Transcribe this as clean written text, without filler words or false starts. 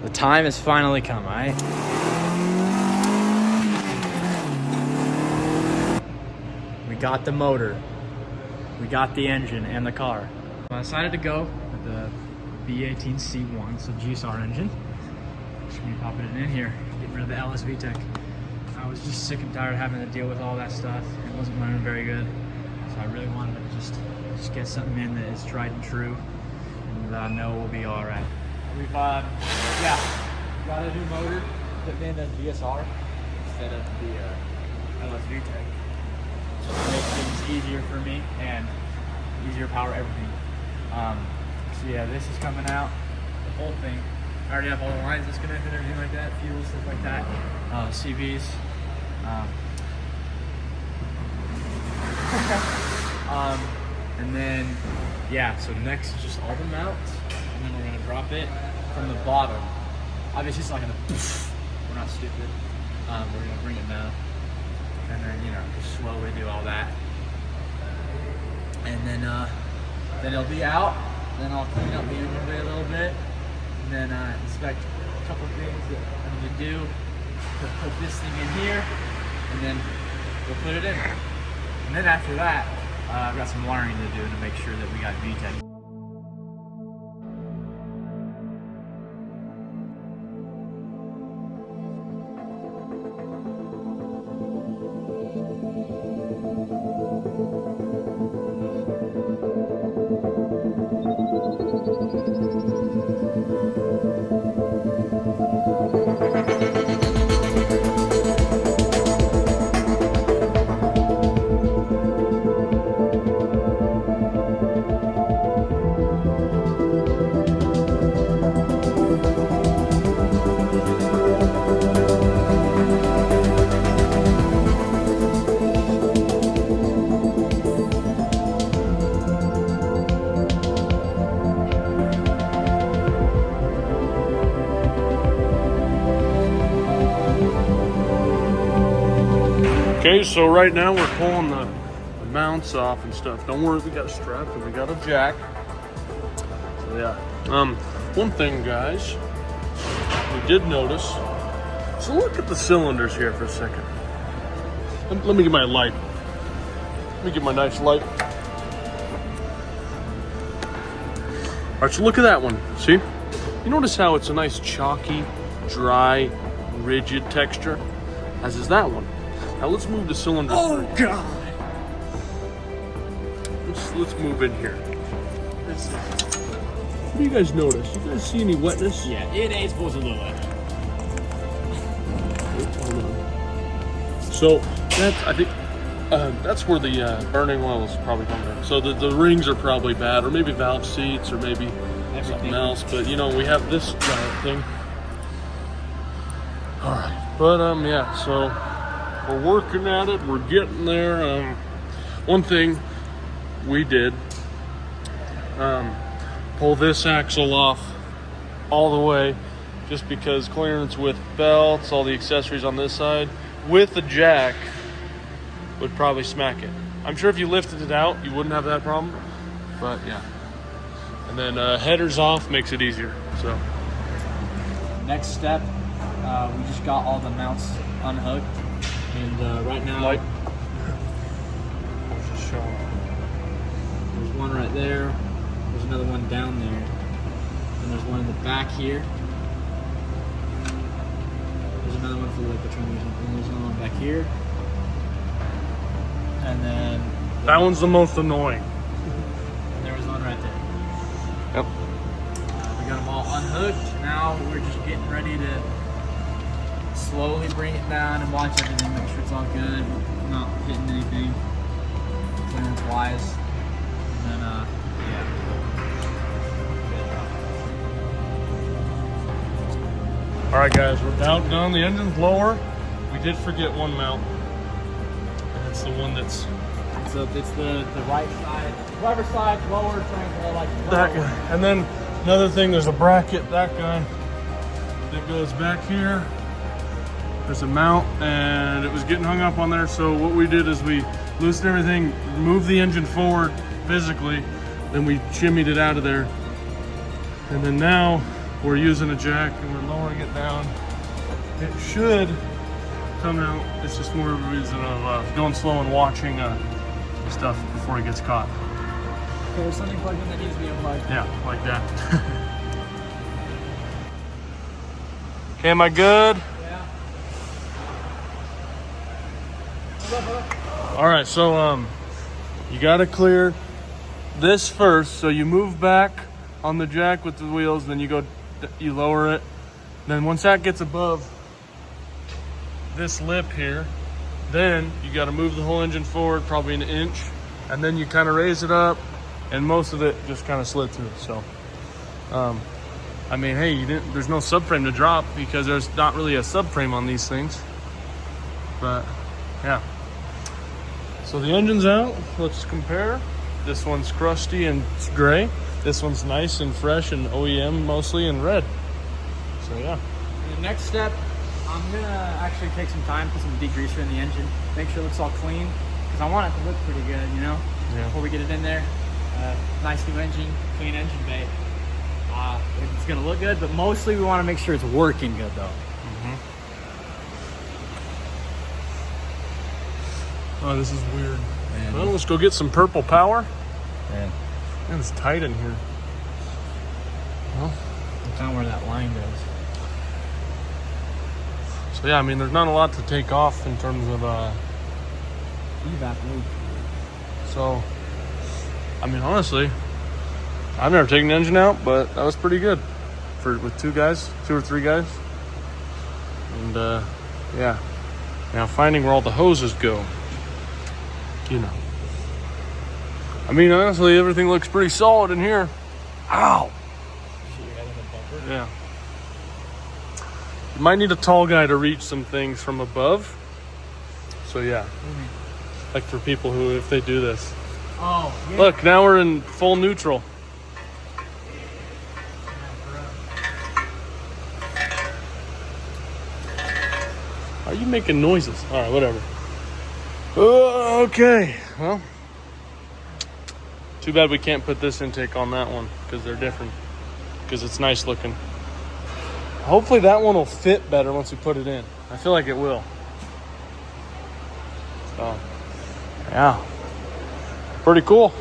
The time has finally come, right? We got the motor. We got the engine and the car. I decided to go with the B18C1, so GSR engine. Just gonna be popping it in here, getting rid of the LSV tech. I was just sick and tired of having to deal with all that stuff. It wasn't running very good. So I really wanted to just get something in that is tried and true and that I know will be all right. We've, got a new motor, put in a GSR instead of the LSV tech. So it makes things easier for me and easier power everything. So yeah, this is coming out, the whole thing. I already have all the lines disconnected, everything like that, fuel, stuff like that, CVs. And then, yeah, so next is just all the mounts, and then we're gonna drop it from the bottom. Obviously it's not gonna, we're not stupid. We're gonna bring it down, and then, you know, just slowly do all that. And then it'll be out, then I'll clean up the engine bay a little bit, and then inspect a couple things that I need to do to put this thing in here, and then we'll put it in. And then after that, I've got some wiring to do to make sure that we got VTEC. Okay, so right now we're pulling the mounts off and stuff. Don't worry, we got a strap and we got a jack. So yeah. One thing, guys, we did notice. So look at the cylinders here for a second. Let me get my light. Let me get my nice light. All right, so look at that one. See? You notice how it's a nice chalky, dry, rigid texture, as is that one. Now let's move the cylinder. Oh God! Let's move in here. What do you guys notice? You guys see any wetness? Yeah, it ain't supposed to look like that. So that's, I think, that's where the burning oil is probably coming from. So the rings are probably bad, or maybe valve seats, or maybe something else. But you know, we have this giant thing. All right, but yeah. So we're working at it. We're getting there. One thing we did, pull this axle off all the way, just because clearance with belts, all the accessories on this side, with the jack would probably smack it. I'm sure if you lifted it out, you wouldn't have that problem, but yeah. And then headers off makes it easier, so. Next step, we just got all the mounts unhooked, and right now, Light. there's one right there, there's another one down there, and there's one in the back here. There's another one for like the transmission, and there's another one back here. And then That one's the most annoying. and there was one right there. Yep. We got them all unhooked. Now we're just getting ready to slowly bring it down and watch everything, make sure it's all good, not hitting anything clearance wise. And then yeah. All right, guys, we're about done. The engine's lower. We did forget one mount. And it's the one that's It's the right side, driver's side, lower triangle, like that guy. And then another thing, there's a bracket, that guy, that goes back here. There's a mount, and it was getting hung up on there. So what we did is we loosened everything, moved the engine forward physically, then we shimmied it out of there. And then now we're using a jack and we're lowering it down. It should come out. It's just more of a reason of going slow and watching stuff before it gets caught. Okay, there's something plugged in that needs to be unplugged. Yeah, like that. Okay, am I good? Yeah. All right, so you gotta clear this first. So you move back on the jack with the wheels, then you lower it. Then once that gets above this lip here, then you gotta move the whole engine forward probably an inch, and then you kind of raise it up, and most of it just kind of slid through. So, I mean, hey, there's no subframe to drop because there's not really a subframe on these things. But yeah. So the engine's out. Let's compare. This one's crusty and it's gray. This one's nice and fresh and OEM mostly in red. So yeah. And the next step, I'm gonna actually take some time, put some degreaser in the engine, make sure it looks all clean, because I want it to look pretty good, you know? Yeah. Before we get it in there. Nice new engine, clean engine bay. It's gonna look good, but mostly we want to make sure it's working good though. Oh, this is weird. Man. Well, let's go get some purple power. Man, it's tight in here. Well, that's not where that line goes. So yeah, I mean, there's not a lot to take off in terms of Evap loop. So, I mean, honestly, I've never taken the engine out, but that was pretty good with two or three guys. And yeah, now finding where all the hoses go. You know, I mean, honestly, everything looks pretty solid in here. Ow! Yeah. You might need a tall guy to reach some things from above. So yeah, like for people who, if they do this. Oh, yeah. Look, now we're in full neutral. Are you making noises? All right, whatever. Okay, well, too bad we can't put this intake on that one because they're different, because it's nice looking. Hopefully that one will fit better once we put it in. I feel like it will. So, yeah, pretty cool.